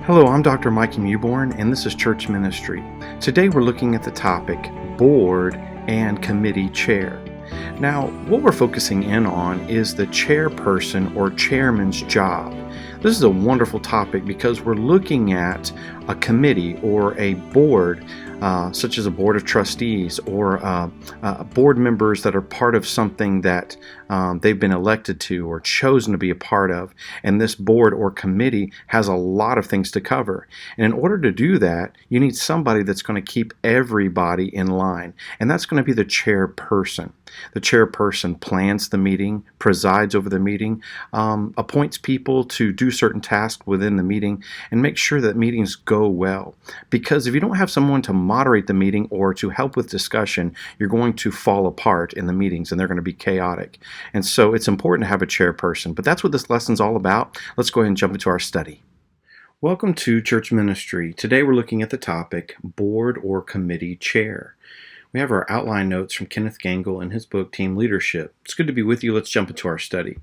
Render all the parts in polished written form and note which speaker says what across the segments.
Speaker 1: Hello, I'm Dr. Mikey Mewborn, and this is Church Ministry. Today we're looking at the topic Board and Committee Chair. Now, what we're focusing in on is the chairperson or chairman's job. This is a wonderful topic because we're looking at a committee or a board, such as a board of trustees or board members that are part of something that they've been elected to or chosen to be a part of. And this board or committee has a lot of things to cover. And in order to do that, you need somebody that's going to keep everybody in line. And that's going to be the chairperson. The chairperson plans the meeting, presides over the meeting, appoints people to do certain tasks within the meeting, and makes sure that meetings go well. Because if you don't have someone to moderate the meeting or to help with discussion, you're going to fall apart in the meetings and they're going to be chaotic. And so it's important to have a chairperson. But that's what this lesson's all about. Let's go ahead and jump into our study. Welcome to Church Ministry. Today we're looking at the topic Board or Committee Chair. We have our outline notes from Kenneth Gangle in his book, Team Leadership. It's good to be with you. Let's jump into our study.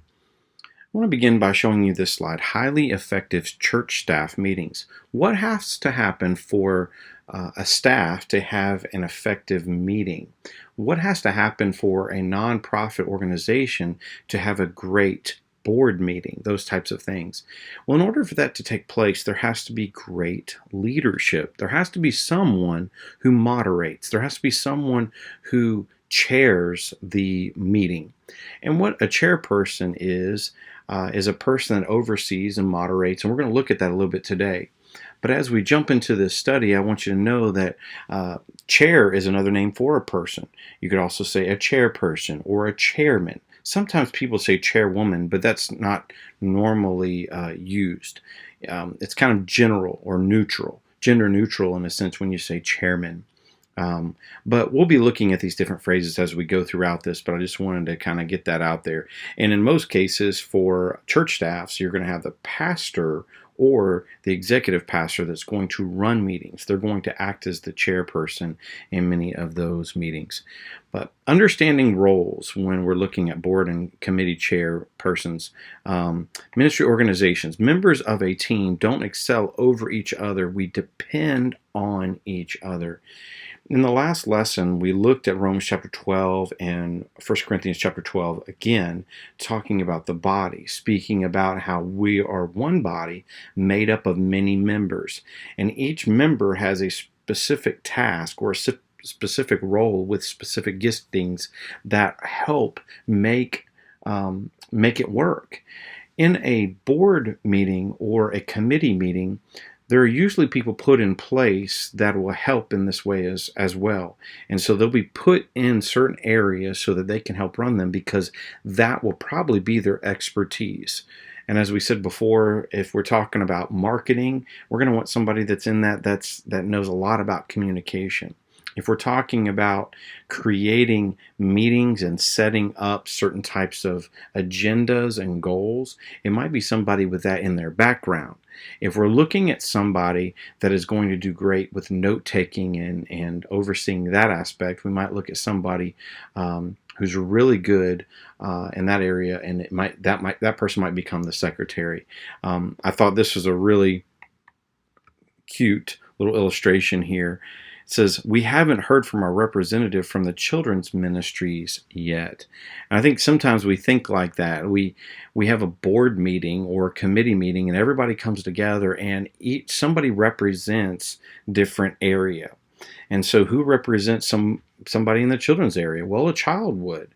Speaker 1: I want to begin by showing you this slide, highly effective church staff meetings. What has to happen for a staff to have an effective meeting? What has to happen for a nonprofit organization to have a great board meeting, those types of things? Well, in order for that to take place, there has to be great leadership. There has to be someone who moderates. There has to be someone who chairs the meeting. And what a chairperson is a person that oversees and moderates, and we're going to look at that a little bit today. But as we jump into this study, I want you to know that chair is another name for a person. You could also say a chairperson or a chairman. Sometimes people say chairwoman, but that's not normally used. It's kind of general or neutral, gender neutral in a sense when you say chairman. But we'll be looking at these different phrases as we go throughout this, but I just wanted to kind of get that out there. And in most cases for church staffs, you're going to have the pastor or the executive pastor that's going to run meetings. They're going to act as the chairperson in many of those meetings. But understanding roles when we're looking at board and committee chairpersons, ministry organizations, members of a team don't excel over each other. We depend on each other. In the last lesson, we looked at Romans chapter 12 and 1 Corinthians chapter 12 again, talking about the body, speaking about how we are one body made up of many members. And each member has a specific task or a specific role with specific giftings that help make it work. In a board meeting or a committee meeting, there are usually people put in place that will help in this way as well. And so they'll be put in certain areas so that they can help run them because that will probably be their expertise. And as we said before, if we're talking about marketing, we're going to want somebody that's in that knows a lot about communication. If we're talking about creating meetings and setting up certain types of agendas and goals, it might be somebody with that in their background. If we're looking at somebody that is going to do great with note-taking and overseeing that aspect, we might look at somebody who's really good in that area, and that person might become the secretary. I thought this was a really cute little illustration here. It says, we haven't heard from our representative from the children's ministries yet. And I think sometimes we think like that. We have a board meeting or a committee meeting and everybody comes together and somebody represents different area. And so who represents somebody in the children's area? Well, a child would.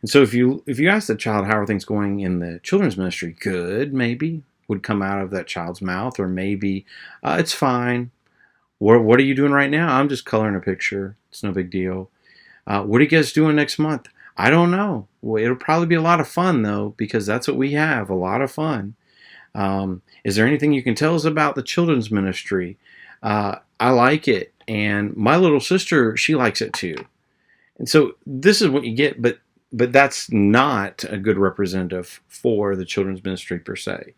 Speaker 1: And so if you ask the child, how are things going in the children's ministry? Good, maybe, would come out of that child's mouth, or maybe it's fine. What are you doing right now? I'm just coloring a picture. It's no big deal. What are you guys doing next month? I don't know. Well, it'll probably be a lot of fun, though, because that's what we have, a lot of fun. Is there anything you can tell us about the children's ministry? I like it, and my little sister, she likes it too. And so this is what you get, but that's not a good representative for the children's ministry per se.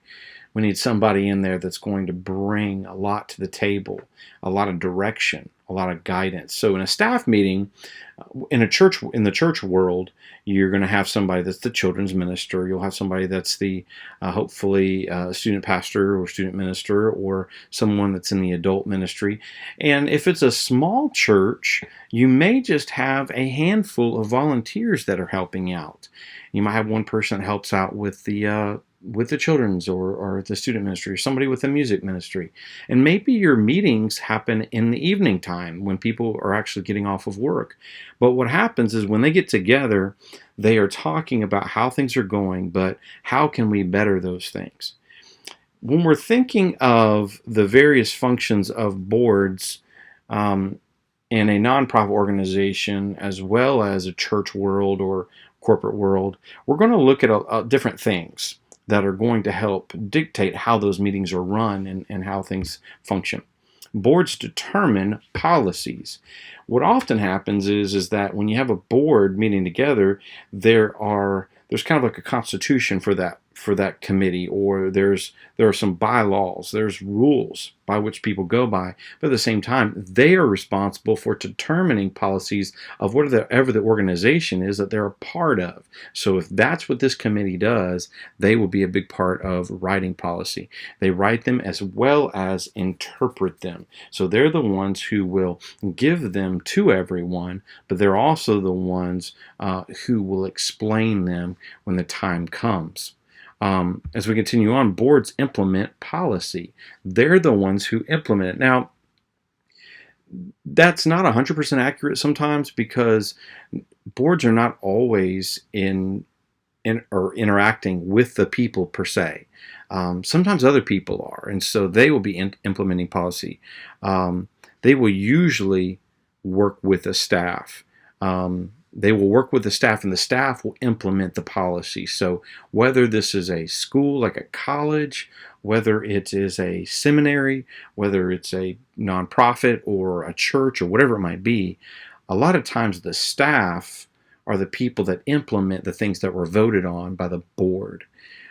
Speaker 1: We need somebody in there that's going to bring a lot to the table, a lot of direction, a lot of guidance. So in a staff meeting, in the church world, you're going to have somebody that's the children's minister. You'll have somebody that's the hopefully student pastor or student minister, or someone that's in the adult ministry. And if it's a small church, you may just have a handful of volunteers that are helping out. You might have one person that helps out with the children's or the student ministry, or somebody with the music ministry. And maybe your meetings happen in the evening time when people are actually getting off of work. But what happens is when they get together, they are talking about how things are going, but how can we better those things? When we're thinking of the various functions of boards in a nonprofit organization, as well as a church world or corporate world, we're going to look at different things that are going to help dictate how those meetings are run and how things function. Boards determine policies. What often happens is that when you have a board meeting together, there's kind of like a constitution for that committee, or there are some bylaws, there's rules by which people go by, but at the same time they are responsible for determining policies of whatever the organization is that they're a part of. So if that's what this committee does, they will be a big part of writing policy. They write them as well as interpret them. So they're the ones who will give them to everyone, but they're also the ones who will explain them when the time comes. As we continue on, boards implement policy. They're the ones who implement it. Now, that's not 100% accurate sometimes, because boards are not always in or interacting with the people per se. Sometimes other people are, and so they will be implementing policy. They will usually work with the staff. They will work with the staff, and the staff will implement the policy. So whether this is a school like a college, whether it is a seminary, whether it's a nonprofit or a church or whatever it might be, a lot of times the staff are the people that implement the things that were voted on by the board.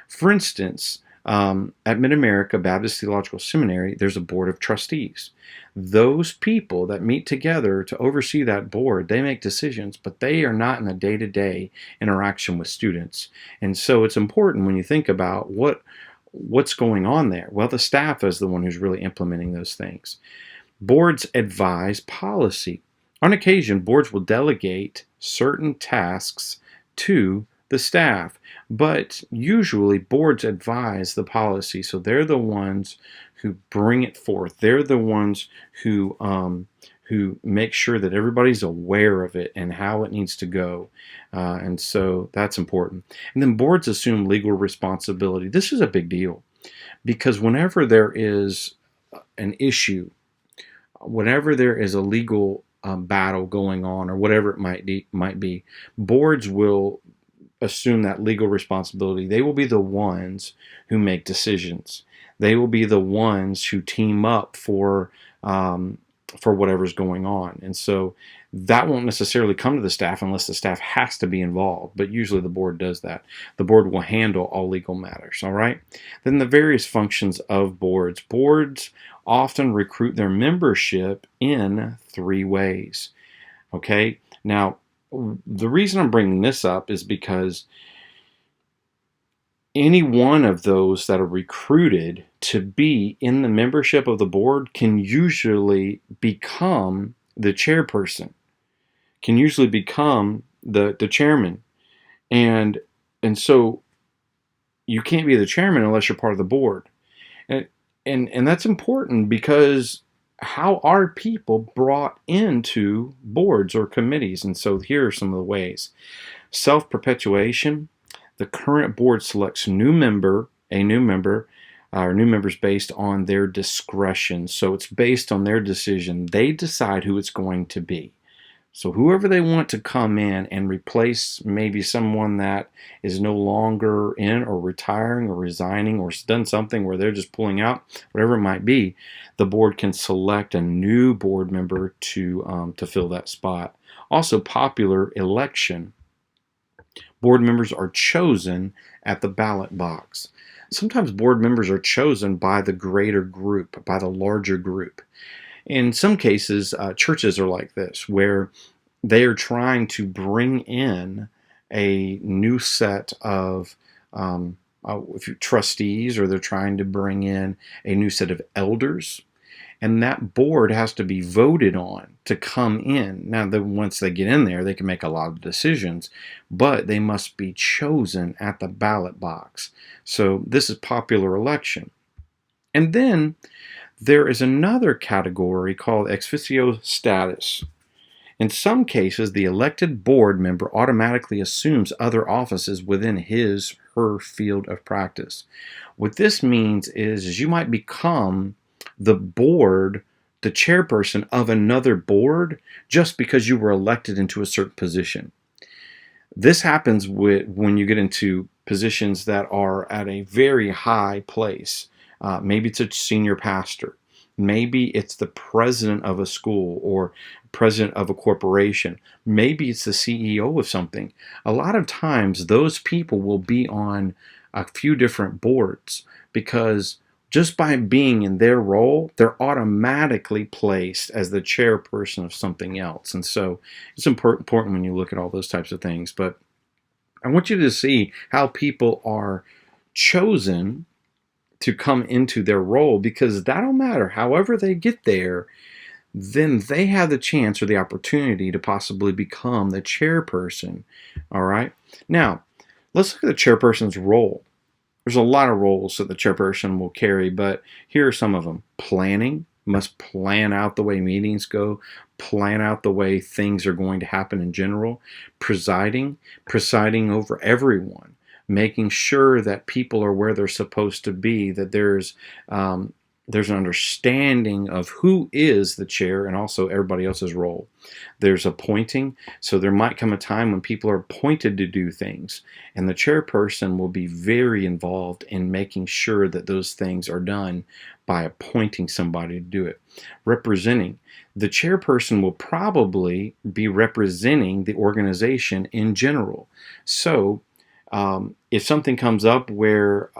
Speaker 1: For instance, at Mid-America Baptist Theological Seminary, there's a board of trustees. Those people that meet together to oversee that board, they make decisions, but they are not in the day-to-day interaction with students. And so it's important when you think about what's going on there. Well, the staff is the one who's really implementing those things. Boards advise policy. On occasion, boards will delegate certain tasks to the staff, but usually boards advise the policy. So they're the ones who bring it forth. They're the ones who make sure that everybody's aware of it and how it needs to go. And so that's important. And then boards assume legal responsibility. This is a big deal, because whenever there is an issue, whenever there is a legal battle going on, or whatever it might be, boards will assume that legal responsibility. They will be the ones who make decisions. They will be the ones who team up for whatever's going on. And so that won't necessarily come to the staff unless the staff has to be involved, but usually the board does that. The board will handle all legal matters, all right? Then the various functions of boards. Boards often recruit their membership in 3 ways, okay? Now, the reason I'm bringing this up is because any one of those that are recruited to be in the membership of the board can usually become the chairperson, can usually become the chairman. And so you can't be the chairman unless you're part of the board. And that's important, because how are people brought into boards or committees? And so here are some of the ways. Self-perpetuation. The current board selects a new member, or new members based on their discretion. So it's based on their decision. They decide who it's going to be. So whoever they want to come in and replace maybe someone that is no longer in, or retiring, or resigning, or done something where they're just pulling out, whatever it might be, the board can select a new board member to fill that spot. Also, popular election. Board members are chosen at the ballot box. Sometimes board members are chosen by the greater group, by the larger group. In some cases, churches are like this, where they are trying to bring in a new set of trustees, or they're trying to bring in a new set of elders, and that board has to be voted on to come in. Now, once they get in there, they can make a lot of decisions, but they must be chosen at the ballot box. So this is popular election. And then there is another category called ex officio status. In some cases, the elected board member automatically assumes other offices within his or her field of practice. What this means is you might become the chairperson of another board just because you were elected into a certain position. This happens when you get into positions that are at a very high place. Maybe it's a senior pastor. Maybe it's the president of a school or president of a corporation. Maybe it's the CEO of something. A lot of times those people will be on a few different boards because just by being in their role, they're automatically placed as the chairperson of something else. And so it's important when you look at all those types of things. But I want you to see how people are chosen to come into their role, because that don't matter. However they get there, then they have the chance or the opportunity to possibly become the chairperson. All right. Now, let's look at the chairperson's role. There's a lot of roles that the chairperson will carry, but here are some of them. Planning, must plan out the way meetings go, plan out the way things are going to happen in general. Presiding over everyone, making sure that people are where they're supposed to be, that there's an understanding of who is the chair and also everybody else's role. There's appointing, so there might come a time when people are appointed to do things, and the chairperson will be very involved in making sure that those things are done by appointing somebody to do it. Representing, the chairperson will probably be representing the organization in general. So if something comes up where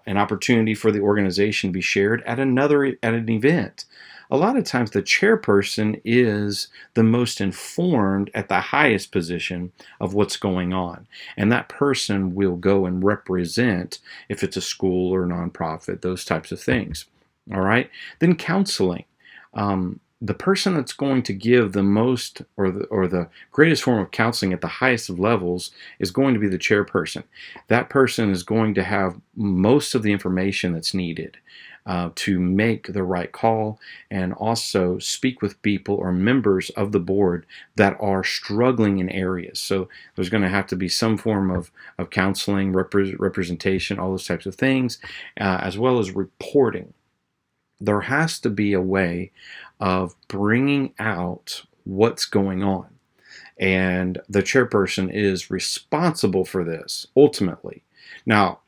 Speaker 1: an opportunity for the organization to be shared at an event, a lot of times the chairperson is the most informed at the highest position of what's going on, and that person will go and represent if it's a school or a nonprofit, those types of things. All right. Then counseling. The person that's going to give the most or the greatest form of counseling at the highest of levels is going to be the chairperson. That person is going to have most of the information that's needed to make the right call, and also speak with people or members of the board that are struggling in areas. So there's going to have to be some form of counseling, representation, all those types of things, as well as reporting. There has to be a way of bringing out what's going on. And the chairperson is responsible for this, ultimately. Now,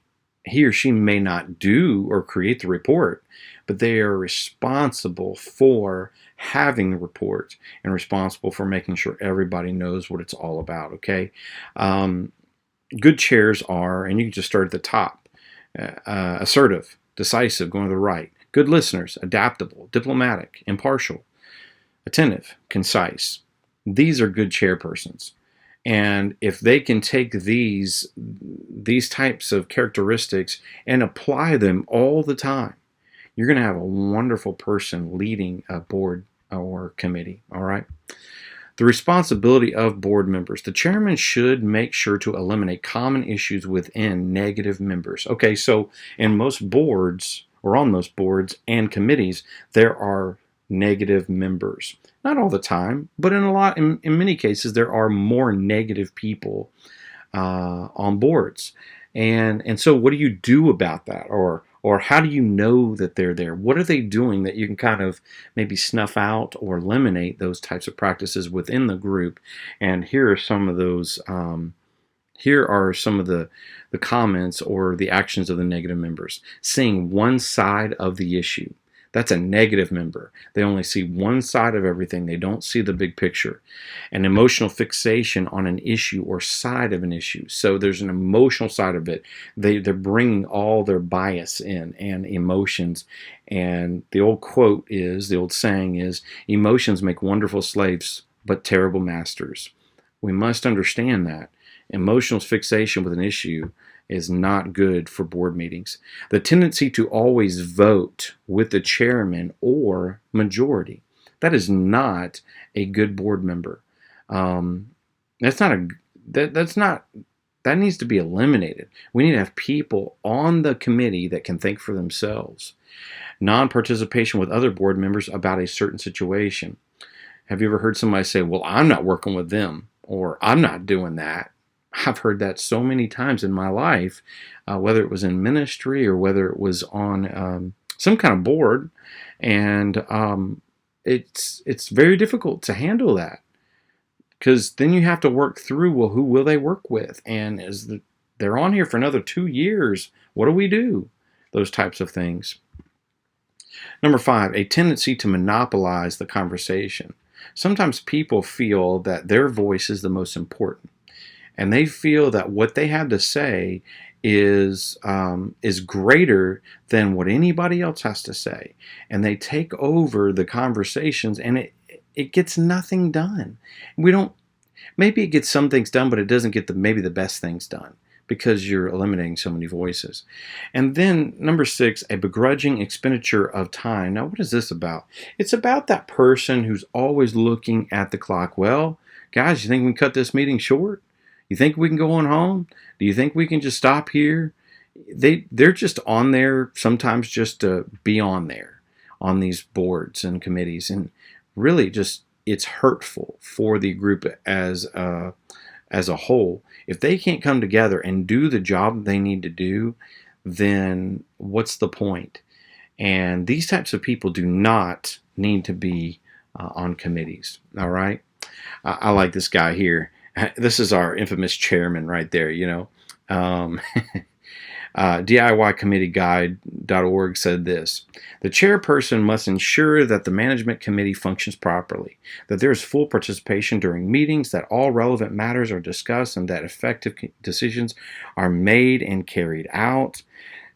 Speaker 1: he or she may not do or create the report, but they are responsible for having the report and responsible for making sure everybody knows what it's all about, okay? Good chairs are, and you can just start at the top, assertive, decisive, going to the right. Good listeners, adaptable, diplomatic, impartial, attentive, concise. These are good chairpersons. And if they can take these types of characteristics and apply them all the time, you're going to have a wonderful person leading a board or committee, all right? The responsibility of board members. The chairman should make sure to eliminate common issues within negative members. Okay, so in most boards, or on most boards and committees, there are negative members. Not all the time, but in many cases, there are more negative people on boards. And so what do you do about that? Or how do you know that they're there? What are they doing that you can kind of maybe snuff out or eliminate those types of practices within the group? And here are some of those here are some of the comments or the actions of the negative members. Seeing one side of the issue. That's a negative member. They only see one side of everything. They don't see the big picture. An emotional fixation on an issue or side of an issue. So there's an emotional side of it. They're bringing all their bias in and emotions. And the old saying is, emotions make wonderful slaves, but terrible masters. We must understand that. Emotional fixation with an issue is not good for board meetings. The tendency to always vote with the chairman or majority. That is not a good board member. That's not a that's not that needs to be eliminated. We need to have people on the committee that can think for themselves. Non-participation with other board members about a certain situation. Have you ever heard somebody say, "Well, I'm not working with them," or "I'm not doing that"? I've heard that so many times in my life, whether it was in ministry or whether it was on some kind of board, and it's very difficult to handle that, because then you have to work through, well, who will they work with, and they're on here for another 2 years, what do we do? Those types of things. Number 5, a tendency to monopolize the conversation. Sometimes people feel that their voice is the most important. And they feel that what they have to say is greater than what anybody else has to say, and they take over the conversations, and it gets nothing done. Maybe it gets some things done, but it doesn't get maybe the best things done, because you're eliminating so many voices. And then number 6, a begrudging expenditure of time. Now, what is this about? It's about that person who's always looking at the clock. Well, guys, you think we can cut this meeting short? You think we can go on home? Do you think we can just stop here? They're just on there sometimes just to be on there on these boards and committees, and really just it's hurtful for the group as a whole. If they can't come together and do the job they need to do, then what's the point? And these types of people do not need to be on committees. All right, I like this guy here. This is our infamous chairman right there, DIYcommitteeguide.org said this: the chairperson must ensure that the management committee functions properly, that there is full participation during meetings, that all relevant matters are discussed, and that effective decisions are made and carried out.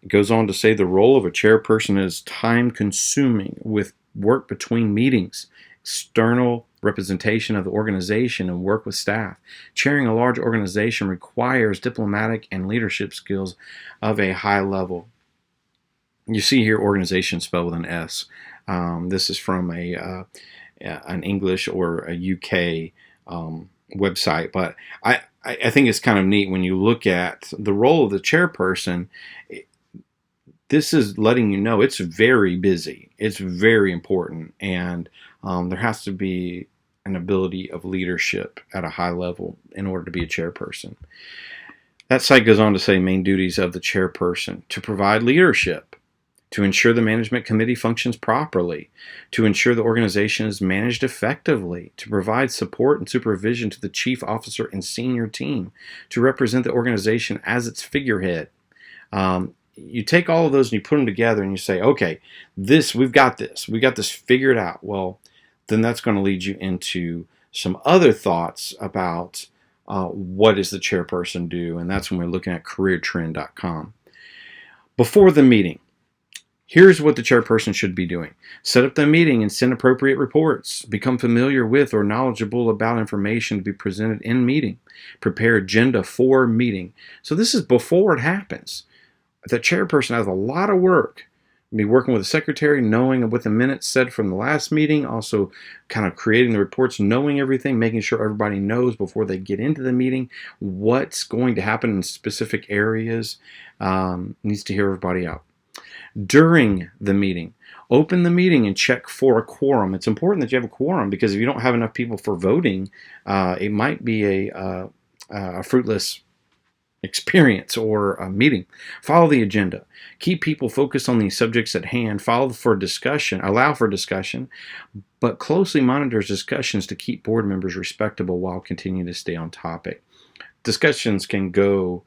Speaker 1: It goes on to say the role of a chairperson is time-consuming, with work between meetings, external representation of the organization, and work with staff. Chairing a large organization requires diplomatic and leadership skills of a high level. You see here organization spelled with an S. This is from an English or a UK website, but I think it's kind of neat when you look at the role of the chairperson. This is letting you know it's very busy. It's very important, and there has to be an ability of leadership at a high level in order to be a chairperson. That site goes on to say main duties of the chairperson: to provide leadership, to ensure the management committee functions properly, to ensure the organization is managed effectively, to provide support and supervision to the chief officer and senior team, to represent the organization as its figurehead. You take all of those and you put them together and you say, okay, we've got this figured out. Well, then that's going to lead you into some other thoughts about what does the chairperson do, and that's when we're looking at careertrend.com. Before the meeting, here's what the chairperson should be doing: set up the meeting and send appropriate reports. Become familiar with or knowledgeable about information to be presented in meeting. Prepare agenda for meeting. So this is before it happens. The chairperson has a lot of work. Be working with the secretary, knowing what the minutes said from the last meeting, also kind of creating the reports, knowing everything, making sure everybody knows before they get into the meeting what's going to happen in specific areas. Needs to hear everybody out. During the meeting, open the meeting and check for a quorum. It's important that you have a quorum, because if you don't have enough people for voting, it might be a fruitless experience or a meeting. Follow the agenda. Keep people focused on the subjects at hand. Allow for discussion, but closely monitor discussions to keep board members respectable while continuing to stay on topic. Discussions can go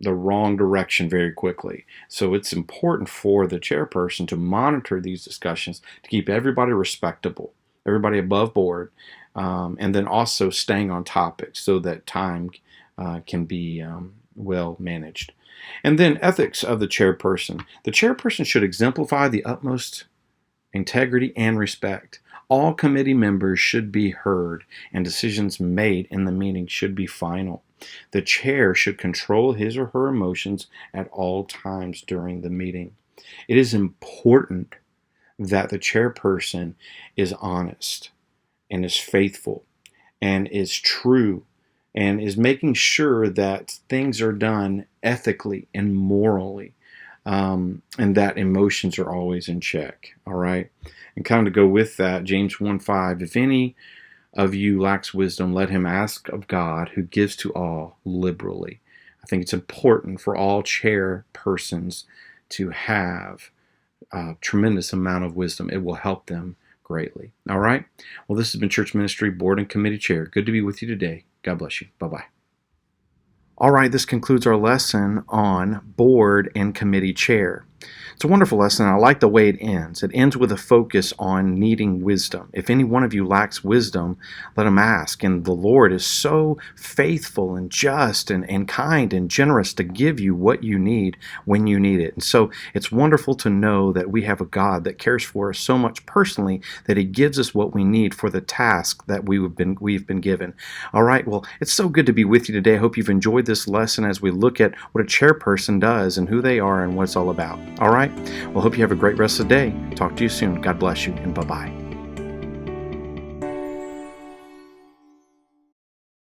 Speaker 1: the wrong direction very quickly. So it's important for the chairperson to monitor these discussions to keep everybody respectable, everybody above board, and then also staying on topic so that time can be well managed. And then ethics of the chairperson. The chairperson should exemplify the utmost integrity and respect. All committee members should be heard, and decisions made in the meeting should be final. The chair should control his or her emotions at all times during the meeting. It is important that the chairperson is honest and is faithful and is true and is making sure that things are done ethically and morally, and that emotions are always in check. All right. And kind of to go with that, James 1:5, if any of you lacks wisdom, let him ask of God, who gives to all liberally. I think it's important for all chairpersons to have a tremendous amount of wisdom. It will help them greatly. All right. Well, this has been Church Ministry Board and Committee Chair. Good to be with you today. God bless you. Bye-bye. All right, this concludes our lesson on board and committee chair. It's a wonderful lesson. I like the way it ends. It ends with a focus on needing wisdom. If any one of you lacks wisdom, let him ask. And the Lord is so faithful and just and kind and generous to give you what you need when you need it. And so it's wonderful to know that we have a God that cares for us so much personally that he gives us what we need for the task that we've been given. All right, well, it's so good to be with you today. I hope you've enjoyed this lesson as we look at what a chairperson does and who they are and what it's all about. All right? Well, hope you have a great rest of the day. Talk to you soon. God bless you, and bye-bye.